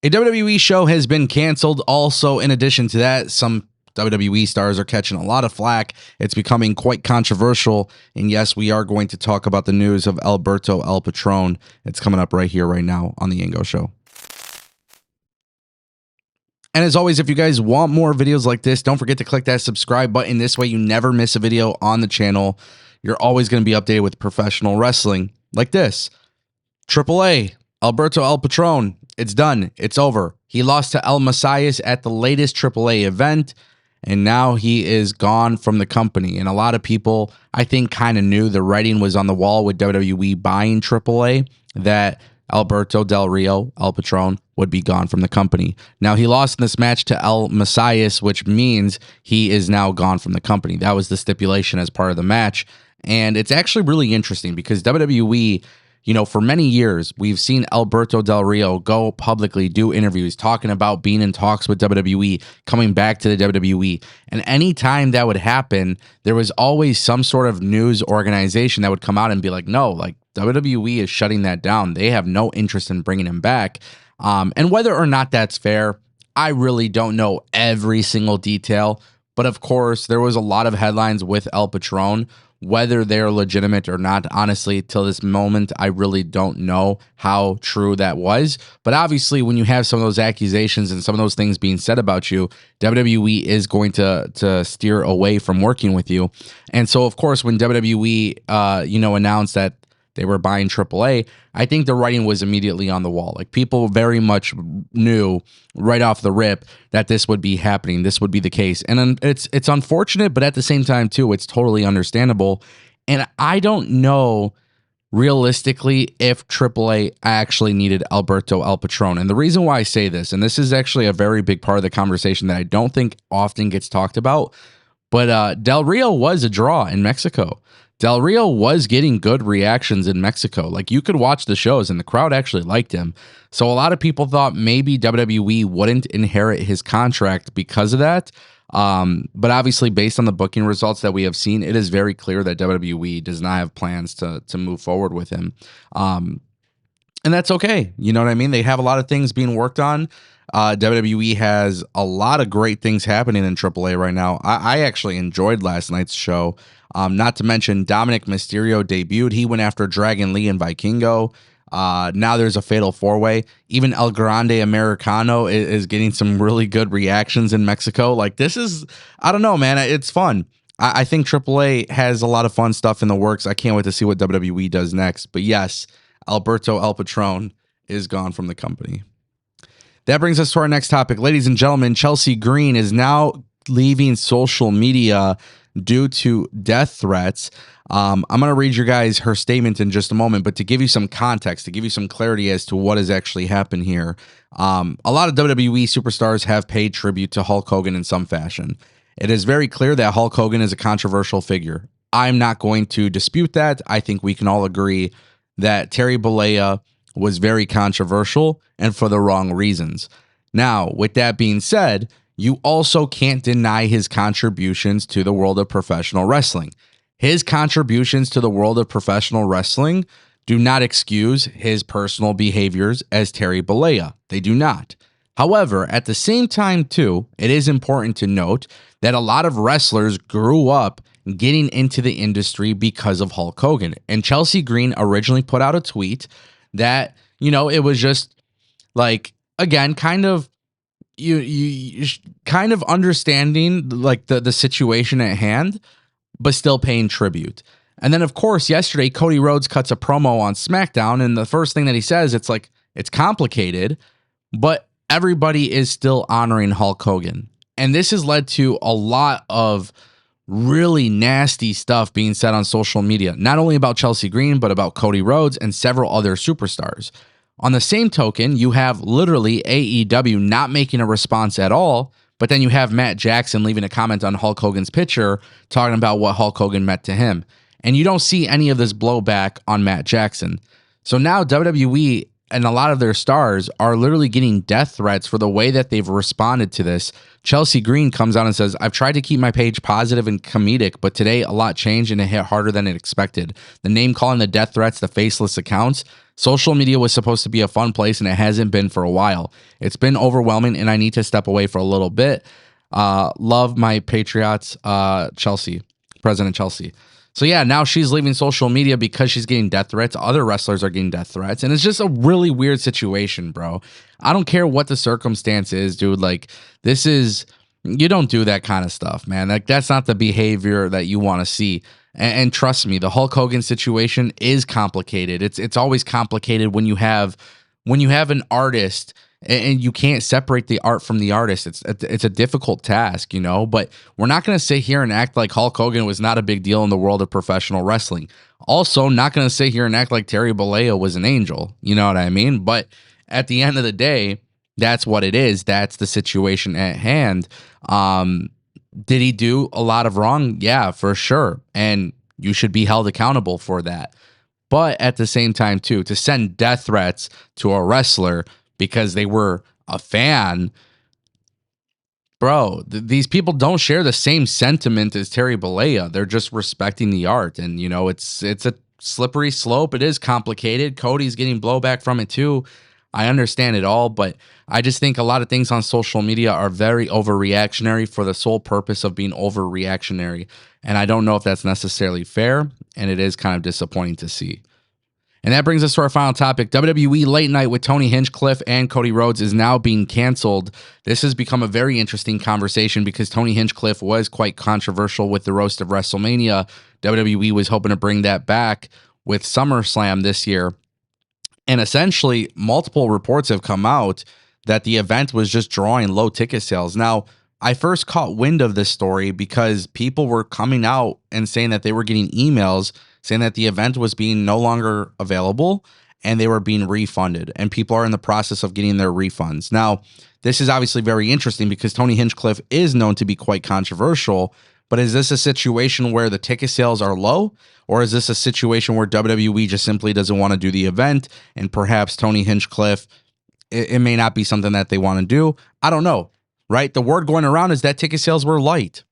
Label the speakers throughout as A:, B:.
A: A WWE show has been canceled. Also, in addition to that, some WWE stars are catching a lot of flack. It's becoming quite controversial. And yes, we are going to talk about the news of Alberto El Patron. It's coming up right here, right now on the Ango Show. And as always, if you guys want more videos like this, don't forget to click that subscribe button. This way you never miss a video on the channel. You're always going to be updated with professional wrestling like this. AAA, Alberto El Patron. It's done. It's over. He lost to El Messias at the latest AAA event, and now he is gone from the company. And a lot of people, I think, kind of knew the writing was on the wall with WWE buying AAA that Alberto Del Rio, El Patron, would be gone from the company. Now, he lost in this match to El Messias, which means he is now gone from the company. That was the stipulation as part of the match. And it's actually really interesting because WWE, you know, for many years, we've seen Alberto Del Rio go publicly, do interviews, talking about being in talks with WWE, coming back to the WWE. And anytime that would happen, there was always some sort of news organization that would come out and be like, no, like WWE is shutting that down. They have no interest in bringing him back. And whether or not that's fair, I really don't know every single detail. But of course, there was a lot of headlines with El Patron. Whether they're legitimate or not, honestly, till this moment, I really don't know how true that was. But obviously, when you have some of those accusations and some of those things being said about you, WWE is going to steer away from working with you. And so, of course, when WWE, announced that they were buying AAA, I think the writing was immediately on the wall. Like, people very much knew right off the rip that this would be happening. This would be the case. And it's unfortunate, but at the same time, too, it's totally understandable. And I don't know realistically if AAA actually needed Alberto El Patron. And the reason why I say this, and this is actually a very big part of the conversation that I don't think often gets talked about, but Del Rio was a draw in Mexico. Del Rio was getting good reactions in Mexico. Like, you could watch the shows and the crowd actually liked him. So a lot of people thought maybe WWE wouldn't inherit his contract because of that. But obviously, based on the booking results that we have seen, it is very clear that WWE does not have plans to move forward with him. And that's okay. You know what I mean? They have a lot of things being worked on. WWE has a lot of great things happening in AAA right now. I actually enjoyed last night's show. Not to mention Dominic Mysterio debuted. He went after Dragon Lee and Vikingo. Now there's a fatal four-way. Even El Grande Americano is getting some really good reactions in Mexico. Like, this is, I don't know, man. It's fun. I think AAA has a lot of fun stuff in the works. I can't wait to see what WWE does next. But yes, Alberto El Patron is gone from the company. That brings us to our next topic. Ladies and gentlemen, Chelsea Green is now leaving social media due to death threats. I'm going to read you guys her statement in just a moment, but to give you some context, to give you some clarity as to what has actually happened here, a lot of WWE superstars have paid tribute to Hulk Hogan in some fashion. It is very clear that Hulk Hogan is a controversial figure. I'm not going to dispute that. I think we can all agree that Terry Bollea was very controversial and for the wrong reasons. Now, with that being said, you also can't deny his contributions to the world of professional wrestling. His contributions to the world of professional wrestling do not excuse his personal behaviors as Terry Bollea. They do not. However, at the same time, too, it is important to note that a lot of wrestlers grew up getting into the industry because of Hulk Hogan. And Chelsea Green originally put out a tweet that, you know, it was just like, again, kind of you kind of understanding like the situation at hand, but still paying tribute. And then, of course, yesterday, Cody Rhodes cuts a promo on SmackDown, and the first thing that he says, it's like, it's complicated, but everybody is still honoring Hulk Hogan. And this has led to a lot of really nasty stuff being said on social media, not only about Chelsea Green, but about Cody Rhodes and several other superstars. On the same token, you have literally AEW not making a response at all, but then you have Matt Jackson leaving a comment on Hulk Hogan's picture talking about what Hulk Hogan meant to him. And you don't see any of this blowback on Matt Jackson. So now WWE and a lot of their stars are literally getting death threats for the way that they've responded to this. Chelsea Green comes out and says, "I've tried to keep my page positive and comedic, but today a lot changed and it hit harder than it expected. The name calling, the death threats, the faceless accounts. Social media was supposed to be a fun place, and it hasn't been for a while. It's been overwhelming, and I need to step away for a little bit. Love my Patriots, Chelsea, President Chelsea. So yeah, now she's leaving social media because she's getting death threats. Other wrestlers are getting death threats. And it's just a really weird situation, bro. I don't care what the circumstance is, dude. Like, you don't do that kind of stuff, man. Like, that's not the behavior that you want to see. And trust me, the Hulk Hogan situation is complicated. It's always complicated when you have an artist and you can't separate the art from the artist. It's a difficult task, you know, but we're not going to sit here and act like Hulk Hogan was not a big deal in the world of professional wrestling. Also, not going to sit here and act like Terry Bollea was an angel. You know what I mean? But at the end of the day, that's what it is. That's the situation at hand. Did he do a lot of wrong? Yeah, for sure. And you should be held accountable for that. But at the same time, too, to send death threats to a wrestler because they were a fan, bro, these people don't share the same sentiment as Terry Bollea. They're just respecting the art. And, you know, it's a slippery slope. It is complicated. Cody's getting blowback from it, too. I understand it all, but I just think a lot of things on social media are very overreactionary for the sole purpose of being overreactionary. And I don't know if that's necessarily fair, and it is kind of disappointing to see. And that brings us to our final topic. WWE Late Night with Tony Hinchcliffe and Cody Rhodes is now being canceled. This has become a very interesting conversation because Tony Hinchcliffe was quite controversial with the roast of WrestleMania. WWE was hoping to bring that back with SummerSlam this year. And essentially, multiple reports have come out that the event was just drawing low ticket sales. Now, I first caught wind of this story because people were coming out and saying that they were getting emails saying that the event was being no longer available and they were being refunded, and people are in the process of getting their refunds. Now, this is obviously very interesting because Tony Hinchcliffe is known to be quite controversial, but is this a situation where the ticket sales are low, or is this a situation where WWE just simply doesn't want to do the event and perhaps Tony Hinchcliffe, it may not be something that they want to do? I don't know, right? The word going around is that ticket sales were light.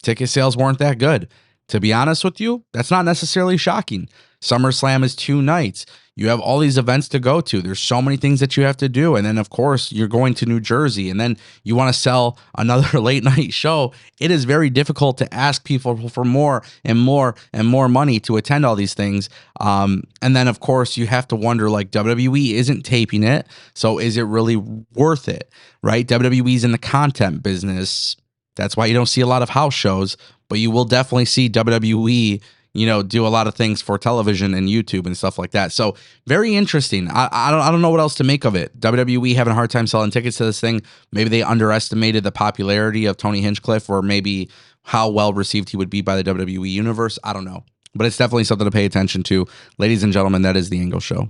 A: Ticket sales weren't that good. To be honest with you, that's not necessarily shocking. SummerSlam is 2 nights. You have all these events to go to. There's so many things that you have to do. And then, of course, you're going to New Jersey, and then you want to sell another late night show. It is very difficult to ask people for more and more and more money to attend all these things. And then, of course, you have to wonder, like, WWE isn't taping it. So is it really worth it, right? WWE's in the content business. That's why you don't see a lot of house shows, but you will definitely see WWE, you know, do a lot of things for television and YouTube and stuff like that. So very interesting. I don't know what else to make of it. WWE having a hard time selling tickets to this thing. Maybe they underestimated the popularity of Tony Hinchcliffe, or maybe how well received he would be by the WWE universe. I don't know, but it's definitely something to pay attention to. Ladies and gentlemen, that is the Ango Show.